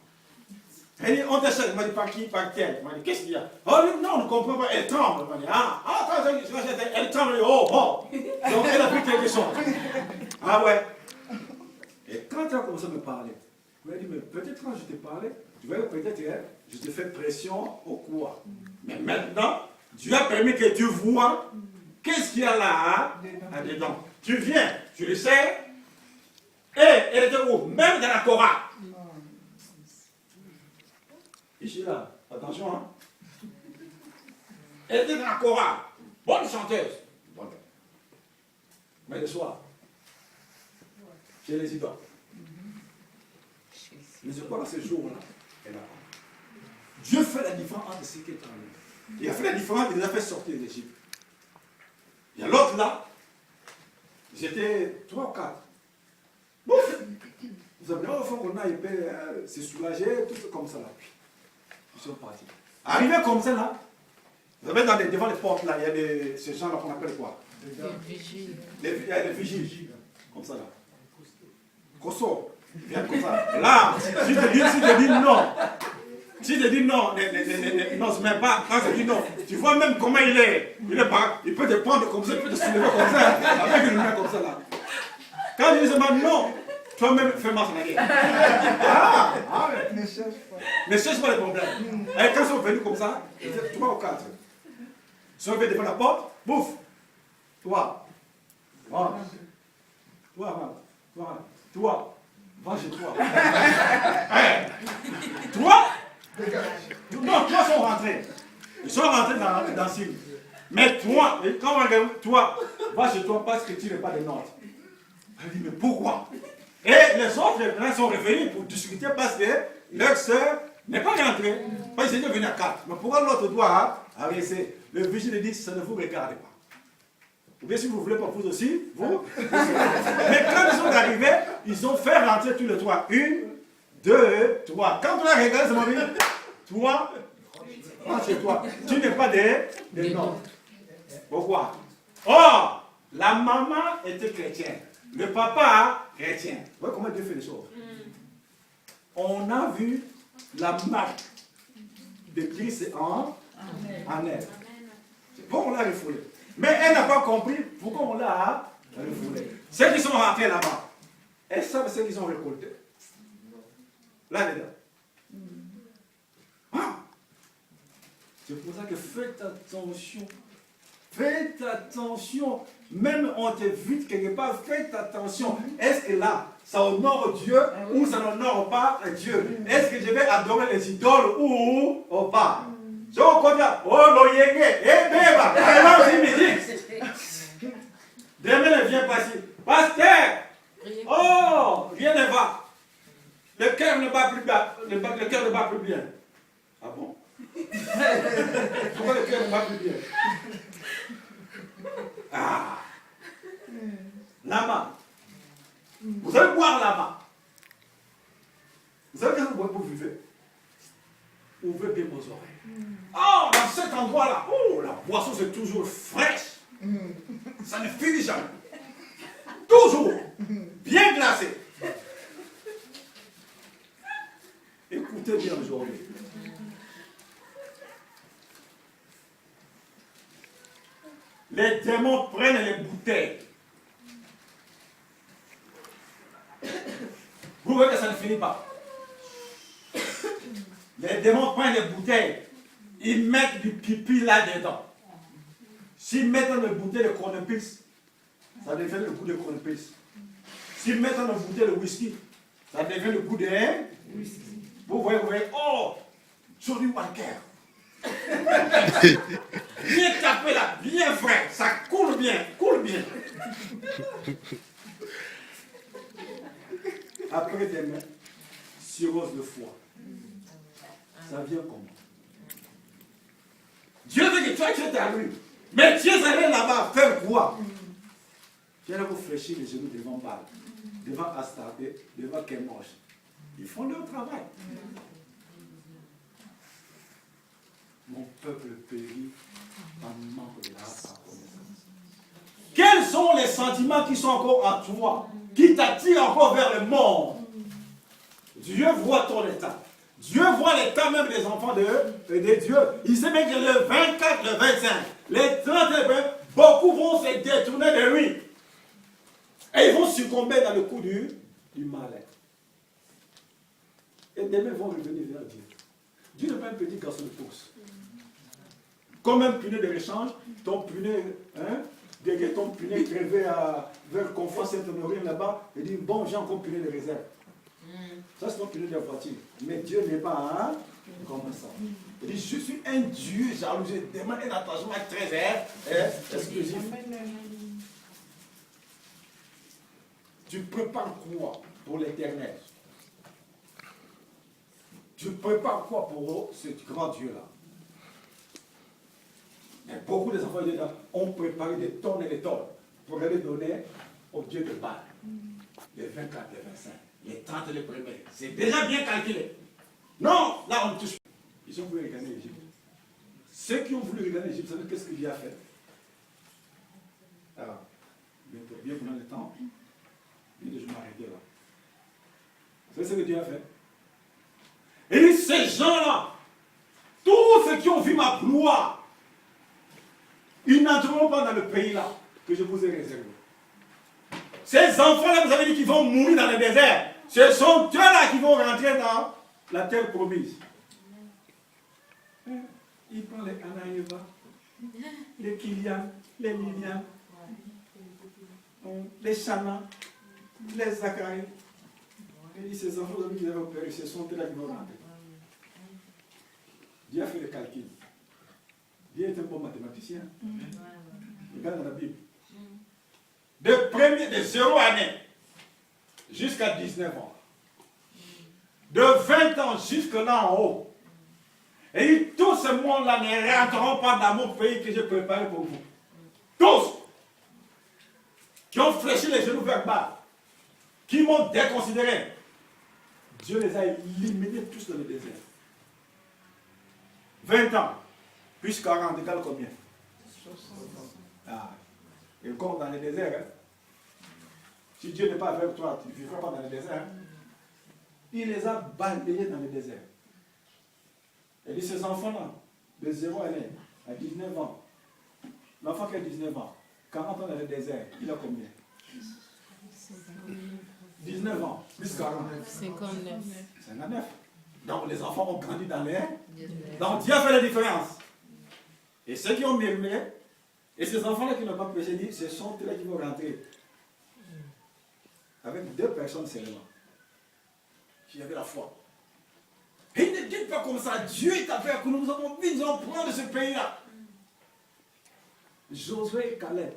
Elle dit, on te cherche. Elle m'a dit, par qui? Par quel? Elle m'a dit, qu'est-ce qu'il y a? Oh, non, on ne comprend pas. Elle tremble. Elle m'a dit, elle tremble. Oh, bon. Donc, elle a pris quelque chose. Ah ouais. Et quand elle a commencé à me parler, elle m'a dit, mais peut-être quand je t'ai parlé, tu vois, peut-être je te fais pression au quoi. Mais maintenant, Dieu a permis que tu vois qu'est-ce qu'il y a là dedans. Tu viens, tu le sais. Et elle était où? Même dans la chorale. Ici là, attention, hein. Elle était dans la chorale. Bonne chanteuse. Bonne. Mais le soir, chez les idoles. Mais je crois que ce jour-là, elle a. Dieu fait la différence entre ce qui est en lui. Il a fait la différence, il les a fait sortir d'Égypte. Il y a l'autre là, j'étais 3 ou 4. Bouf! Vous avez dit, oh, il faut qu'on aille, c'est soulagé, tout comme ça là. Ils sont partis. Arrivé comme ça là, vous savez, devant les portes là, il y a ces gens là qu'on appelle quoi? Les vigiles. Il y a des vigiles. Comme ça là. Cosso. Viens comme ça. Là, si je dis non. Si je dis non, non, se met pas. Quand je dis non, tu vois même comment il est. Il peut te prendre comme ça, il peut te soulever comme ça, avec une main comme ça là. Quand je dis seulement non, toi-même fais marche en arrière. Ne cherche pas les problèmes. Et quand ils sont venus comme ça, ils étaient 3 ou 4. Ils sont venus devant la porte, bouffe. Toi, va chez toi. Toi, non, toi sont rentrés. Ils sont rentrés dans le signe. Mais toi, quand on regarde, toi, va chez toi parce que tu n'es pas des nôtres. Elle dit, mais pourquoi? Et les autres sont revenus pour discuter parce que leur soeur n'est pas rentrée. Parce qu'ils étaient venus à 4. Mais pourquoi l'autre doit rester? Le vigile dit, ça ne vous regarde pas. Ou bien si vous ne voulez pas vous aussi, vous. Mais quand ils sont arrivés, ils ont fait rentrer tous les 3. 1, 2, 3. Quand on a regardé, c'est mon vie. Toi, rentre chez toi. Tu n'es pas des nôtres. Pourquoi? Or, la maman était chrétienne. Le papa chrétien. Vous voyez comment Dieu fait les choses? On a vu la marque de Christ en elle. C'est pourquoi on l'a refoulé. Mais elle n'a pas compris pourquoi on l'a refoulé. Ceux qui sont rentrés là-bas, elles savent ce qu'ils ont récolté. Là-dedans. C'est pour ça que faites attention. Faites attention. Même on te vite quelque part, faites attention. Est-ce que là, ça honore Dieu ou ça n'honore pas Dieu? Est-ce que je vais adorer les idoles ou pas? Je vais dire, oh l'oyenge, eh beba, demain elle vient passer. Pasteur, oh, rien ne va. Le cœur ne bat plus bien. Le cœur ne bat plus bien. Ah bon? Pourquoi le cœur ne bat plus bien? Ah! Là-bas. Vous allez boire là-bas. Vous savez qu'est-ce que vous vivez? Ouvrez bien vos oreilles. Oh, dans cet endroit-là, oh, la boisson c'est toujours fraîche. Ça ne finit jamais. Toujours. Bien glacé. Écoutez bien aujourd'hui. Les démons prennent les bouteilles. Vous voyez que ça ne finit pas. Les démons prennent les bouteilles. Ils mettent du pipi là-dedans. S'ils mettent dans une bouteille de chronopis, ça devient le goût de chronopis. S'ils mettent dans une bouteille de whisky, ça devient le goût de whisky. Vous voyez, oh, Johnny Walker. Bien tapé là, bien frais, ça coule bien, Après demain, cirrhose de foie. Ça vient comment? Dieu veut que toi tu es à lui. Mais tu es allé là-bas faire quoi? Tu es allé vous fléchir les genoux devant Baal, devant Astarté, devant Kemosh. Ils font leur travail. Mon peuple périt en manque de la reconnaissance. Quels sont les sentiments qui sont encore en toi, qui t'attirent encore vers le monde? Dieu voit ton état. Dieu voit l'état même des enfants de Dieu. Il sait bien que le 24, le 25, les 30, beaucoup vont se détourner de lui. Et ils vont succomber dans le coup du malin. Et demain, ils vont revenir vers Dieu. Dieu n'est pas un petit garçon de pouce. Comme un punet de rechange, ton punet, ton punet crevé vers Confort Saint-Honorine là-bas, il dit, bon, j'ai encore punet de réserve. Ça, c'est ton punet de voiture. Mais Dieu n'est pas comme ça. Il dit, je suis un Dieu jaloux, je demande un attachement très exclusif. Tu prépares quoi pour l'éternel? Tu prépares quoi pour ce grand Dieu-là? Mais beaucoup des enfants de Dieu ont préparé des tonnes et des tonnes pour les donner au Dieu de Baal. Les 24, les 25, les 30 et les premiers. C'est déjà bien calculé. Non, là on ne touche pas. Ils ont voulu regagner l'Égypte. Ceux qui ont voulu regagner l'Égypte, vous savez qu'est-ce que Dieu a fait? Alors, bientôt, bien pendant le temps, je vais m'arrêter là. Vous savez ce que Dieu a fait? Et dit, ces gens-là, tous ceux qui ont vu ma gloire, ils n'entreront pas dans le pays là que je vous ai réservé. Ces enfants-là, vous avez dit qu'ils vont mourir dans le désert. Ce sont eux-là qui vont rentrer dans la terre promise. Il prend les Anaïva, les Kylian, les Lilian, les Chana, les Zacharie. Il dit, ces enfants qui avaient opéré, ce sont eux-là qui vont rentrer. Dieu a fait le calcul. Dieu est un bon mathématicien. Regarde dans la Bible. De 0 année jusqu'à 19 ans. De 20 ans jusque là en haut. Et tout ce monde-là ne rentreront pas dans mon pays que j'ai préparé pour vous. Tous qui ont fléchi les genoux vers bas, qui m'ont déconsidéré, Dieu les a éliminés tous dans le désert. 20 ans, plus 40, égale combien? Ah. Et comme dans le désert, hein? Si Dieu n'est pas avec toi, tu ne vivras pas dans le désert. Hein? Il les a balayés dans le désert. Il dit, ces enfants-là, de 0 année à 19 ans, l'enfant qui a 19 ans, 40 ans dans le désert, il a combien? 19 ans, plus 40. 59. 59. Donc les enfants ont grandi dans l'air. Donc Dieu a fait la différence. Et ceux qui ont murmuré, et ces enfants-là qui n'ont pas prêché, dit, ce sont eux-là qui vont rentrer. Avec 2 personnes seulement. Qui avaient la foi. Et ne dites pas comme ça, Dieu est avec nous, nous avons vu, nous allons prendre ce pays-là. Josué et Caleb.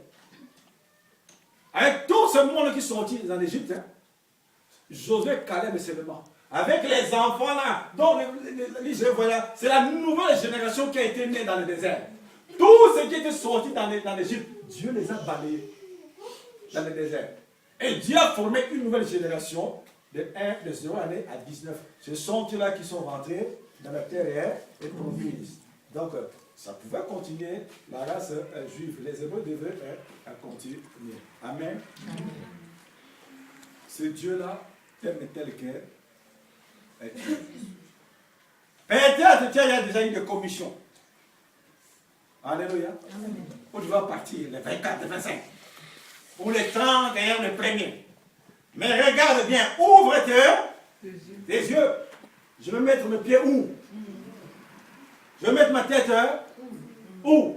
Avec tout ce monde qui sont sortis dans l'Égypte, hein, Josué et Caleb seulement. Avec les enfants là, dont c'est la nouvelle génération qui a été née dans le désert. Tous ceux qui étaient sortis dans l'Égypte, Dieu les a balayés dans le désert. Et Dieu a formé une nouvelle génération de 0 année à 19. Ce sont ceux-là qui sont rentrés dans la terre et promise. Donc, ça pouvait continuer, la race juive. Les Hébreux devaient continuer. Amen. Amen. Ce Dieu-là, tel et tel qu'est. Peut-être qu'il y a déjà eu des commissions. Alléluia. Où tu vas partir, les 24, les 25. Ou les 30 et le premier. Mais regarde bien, ouvre tes yeux. Je vais mettre mes pieds où? Je vais mettre ma tête où?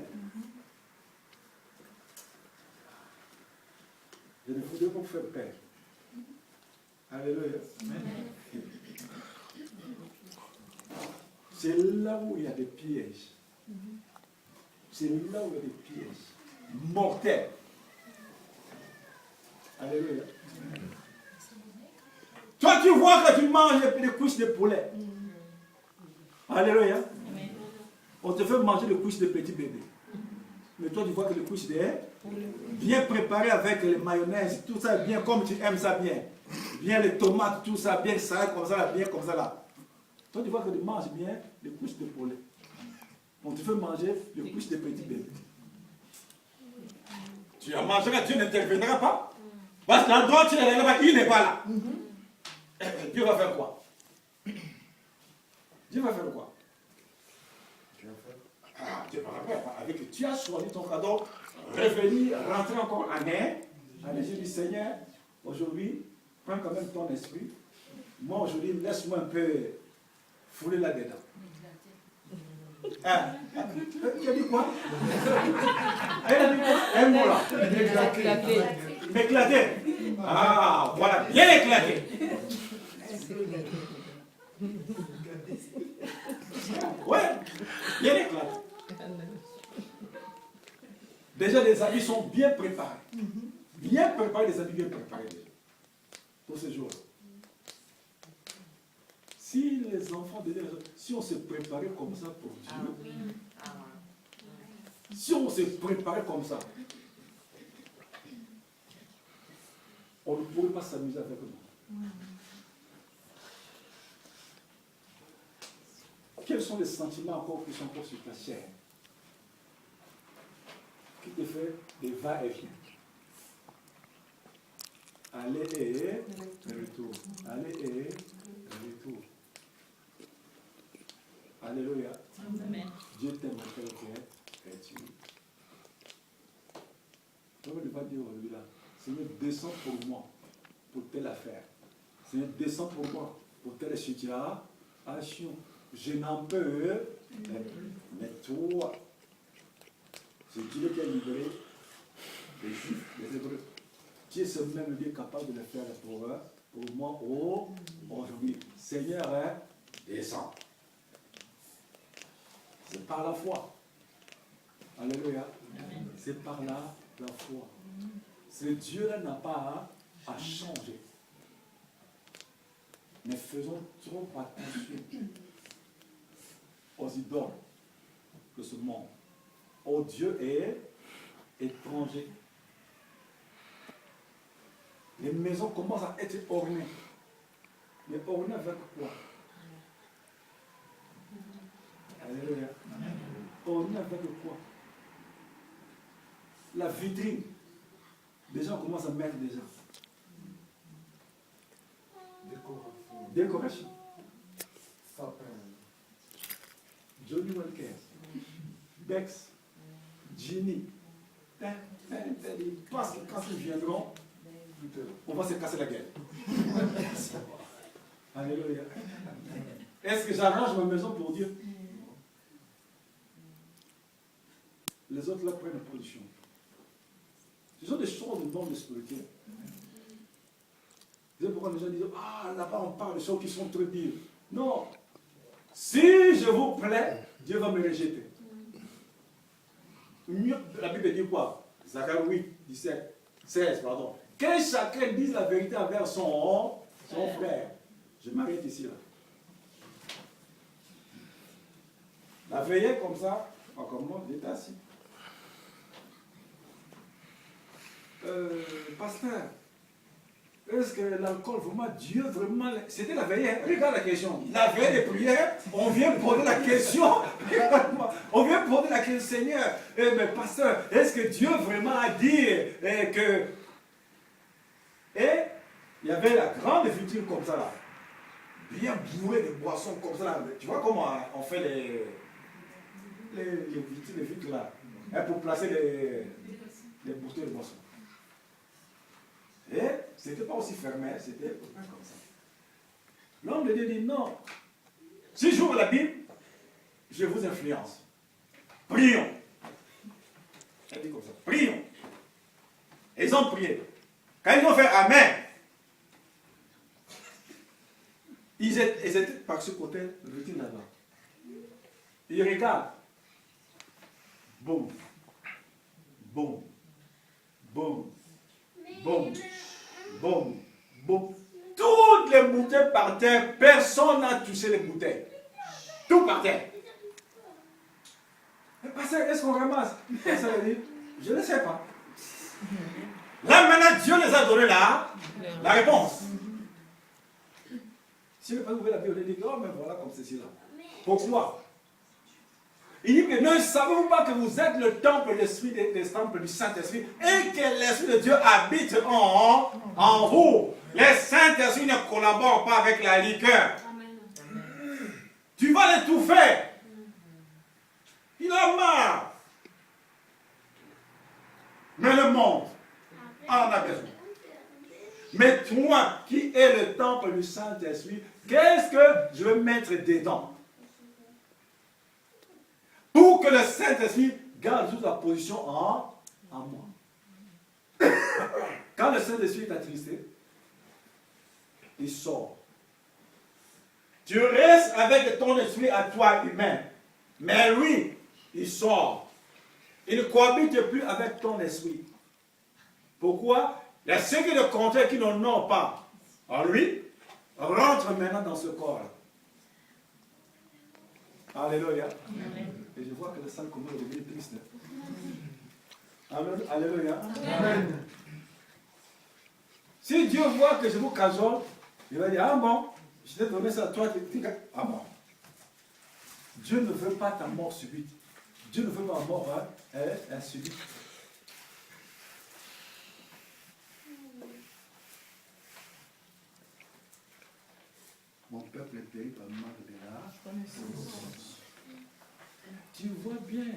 Je ne voudrais pas vous faire peur. Alléluia. C'est là où il y a des pièges. C'est là où il y a des pièges mortels. Alléluia. Toi, tu vois que tu manges des couches de poulet. Alléluia. On te fait manger des couches de petits bébés. Mais toi, tu vois que les couches de bien préparées avec les mayonnaise, tout ça bien comme tu aimes ça bien. Bien les tomates, tout ça bien salé comme ça, bien comme ça là. Toi, tu vois que tu manges bien les couches de poulet. On te fait manger les couches de petits bébés. Tu en mangeras, Dieu n'interviendra pas. Parce que l'endroit où tu es là, il n'est pas là. Dieu va faire quoi? Dieu va faire quoi? Dieu va faire avec tu as choisi ton cadeau, revenir, rentrer encore en air. Allez, je dis Seigneur, aujourd'hui, prends quand même ton esprit. Moi aujourd'hui, laisse-moi un peu fouler là-dedans. Tu as dit quoi? Elle a dit quoi? Un mot là. Éclater. Ah, voilà, bien éclaté. Ouais, bien éclaté. Déjà, les habits sont bien préparés. Bien préparés, les habits bien préparés déjà. Pour ce jour. Si les enfants, si on se préparait comme ça pour Dieu, si on se préparait comme ça, on ne pourrait pas s'amuser avec nous. Quelles sont les sentiments encore qui sont encore sur ta chair, qui te fait des va-et-vient. Aller et retour. Aller et retour. Alléluia. Amen. Dieu t'aime tel que tu es. Comment ne pas dire aujourd'hui là, Seigneur, descends pour moi, pour telle affaire. Seigneur, descends pour moi, pour telle situation. Je n'en peux plus. Mais toi, c'est Dieu qui a libéré les Juifs, les Hébreux. Tu es ce même Dieu capable de le faire pour moi aujourd'hui. Seigneur, descends. C'est par la foi. Alléluia. C'est par la foi. Ce Dieu-là n'a pas à changer. Mais faisons trop attention aux idoles de ce monde. Au Dieu est étranger. Les maisons commencent à être ornées. Mais ornées avec quoi? Alléluia. Ornées avec quoi? La vitrine. Les gens commencent à mettre déjà. Décoration. Sapin. Johnny Walker. Bex. Ginny. Parce que quand ils viendront, on va se casser la gueule. Alléluia. Est-ce que j'arrange ma maison pour Dieu? Les autres là prennent la position. Ce sont des choses du monde spirituel. C'est pourquoi les gens disent, ah, là-bas on parle de choses qui sont très dures. Non. Si je vous plais, Dieu va me rejeter. La Bible dit quoi? Zacharie 8, 17, 16, pardon. Que chacun dise la vérité envers son frère. Je m'arrête ici là. La veillée comme ça, en comment il est assis. Pasteur, est-ce que l'alcool, vraiment, Dieu, vraiment, c'était la veillée, hein? Regarde la question. La veillée des prières, on vient poser la question, on vient poser la question, Seigneur, mais pasteur, est-ce que Dieu vraiment a dit que... Et il y avait la grande vitrine comme ça là, bien bourrée de boissons comme ça là. Tu vois comment on fait les vitres là, hein, pour placer les bouteilles de boissons. Et ce n'était pas aussi fermé, c'était comme ça. L'homme de Dieu dit non. Si j'ouvre la Bible, je vous influence. Prions. Elle dit comme ça. Prions. Et ils ont prié. Quand ils ont fait Amen, ils étaient par ce côté, le là-bas. Ils regardent. Boum. Boum. Boum. Boum. Boum. Boum. Toutes les bouteilles par terre, personne n'a touché les bouteilles. Tout par terre. Mais pasteur, est-ce qu'on ramasse? Pasteur a dit, je ne sais pas. Là maintenant, Dieu les a donné la réponse. Si vous n'avez pas ouvert la Bible, il dit, oh mais voilà comme ceci là. Pourquoi? Il dit que ne savez-vous pas que vous êtes le temple de l'Esprit, des temples du Saint-Esprit, et que l'Esprit de Dieu habite en vous. Les Saint-Esprit ne collaborent pas avec la liqueur. Tu vas l'étouffer. Il a marre. Mais le monde en a besoin. Mais toi qui es le temple du Saint-Esprit, qu'est-ce que je veux mettre dedans? Pour que le Saint-Esprit garde toute la position en moi. Quand le Saint-Esprit est attristé, il sort. Tu restes avec ton esprit à toi humain. Mais lui, il sort. Il ne cohabite plus avec ton esprit. Pourquoi? Il y a ceux qui le contraire qui n'en ont pas. En lui, rentre maintenant dans ce corps. Alléluia. Amen. Et je vois que le sang commence à devenir triste. Amen. Alléluia. Amen. Si Dieu voit que je vous cajole, il va dire, ah bon, je t'ai donné ça à toi, ah bon. Dieu ne veut pas ta mort subite. Dieu ne veut pas ta mort subite. Mon peuple est péri par manque de la connaissance. Tu vois bien,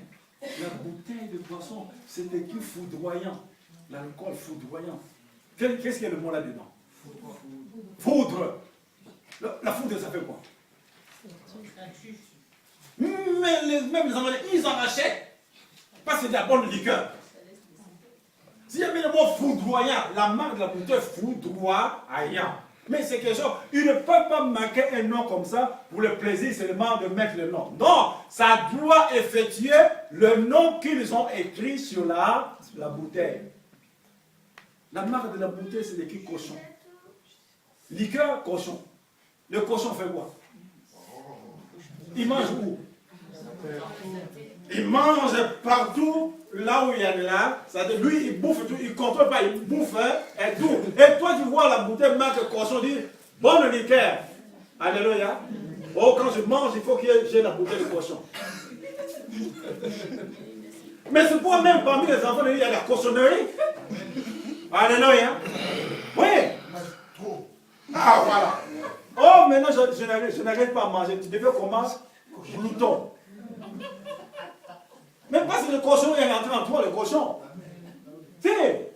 la bouteille de poisson, c'est écrit foudroyant. L'alcool foudroyant. Qu'est-ce qu'il y a le mot là-dedans? Foudre. La foudre, ça fait quoi? Mais même les Anglais, ils en achètent. Parce que c'est de la bonne liqueur. S'il y avait le mot foudroyant, la marque de la bouteille foudroyant. Mais c'est quelque chose, ils ne peuvent pas marquer un nom comme ça pour le plaisir seulement de mettre le nom. Non, ça doit effectuer le nom qu'ils ont écrit sur la bouteille. La marque de la bouteille, c'est écrit cochon. Liqueur, cochon. Le cochon fait quoi? Il mange où? Il mange partout, là où il y a de là. Lui, il bouffe tout, il ne contrôle pas, il bouffe et tout. Et toi, tu vois la bouteille marque cochon, dit bonne liqueur. Alléluia. Oh, quand je mange, il faut que j'ai la bouteille de cochon. Mais c'est pour même parmi les enfants, il y a la cochonnerie. Alléluia. Oui. Ah, voilà. Oh, maintenant, je n'arrête pas à manger. Tu devais commencer glouton. Même parce que le cochon est rentré en toi, le cochon. Tu sais.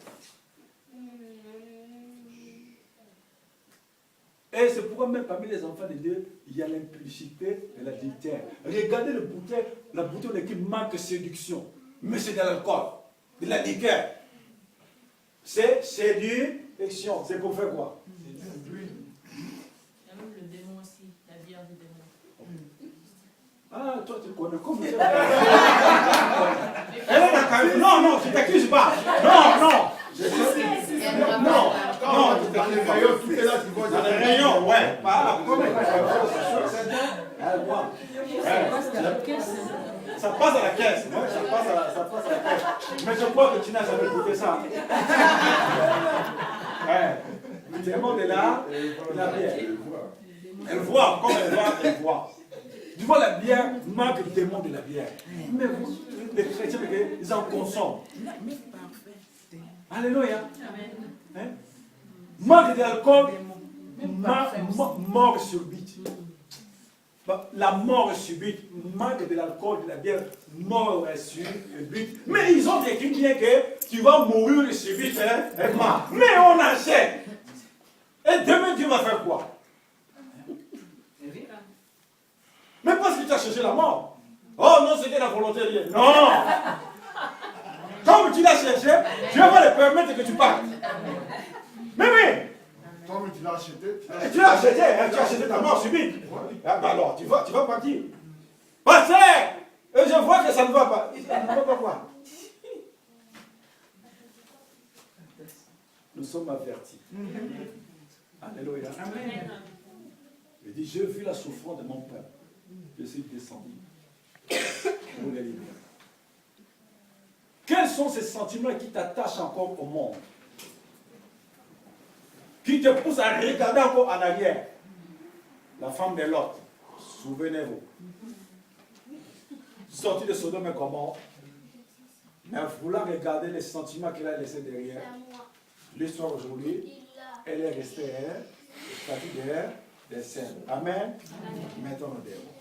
Et c'est pourquoi même parmi les enfants de Dieu, il y a l'impudicité et l'adultère. Regardez la bouteille qui manque séduction. Mais c'est de l'alcool, de la liqueur. C'est séduction. C'est pour faire quoi? Il y a même le démon aussi, la bière du démon. Ah, toi tu connais comme ça. Non, non, tu t'accuses pas. Non, non. Non, non, tu t'accuses pas. Dans les rayons, ouais. Ça passe à la caisse. Ouais, ça passe à la caisse. Mais je crois que tu n'as jamais goûté ça. Ouais. Le démon est là, la bière. Elle voit, comme elle voit, elle voit. Tu vois, la bière manque le démon de la bière. Mais vous, les chrétiens, ils en consomment. Alléluia. Hein? Manque d'alcool, mort subite. La mort subite, manque de l'alcool, de la bière, mort subite. Mais ils ont écrit bien que tu vas mourir subite, hein? Mais on achète. Et demain, tu vas faire quoi? Mais parce que tu as cherché la mort. Oh non, c'était la volonté de Dieu. Non. Comme tu l'as cherché, Dieu va le permettre que tu partes. Mais oui. Comme tu l'as acheté. Tu l'as acheté, hein, tu as acheté ta mort subite. Ah, bah alors, tu vas partir. Pasteur, je vois que ça ne va pas. Ça ne va pas quoi? Nous sommes avertis. Alléluia. Amen. Il dit, j'ai vu la souffrance de mon peuple. Je suis descendu pour les libérer. Quels sont ces sentiments qui t'attachent encore au monde? Qui te poussent à regarder encore en arrière? La femme de Lot, souvenez-vous. Sortie de Sodome et Gomorrhe, mais vouloir regarder les sentiments qu'il a laissés derrière. L'histoire aujourd'hui, elle est restée statue derrière des scènes. Amen. Mettons le démon.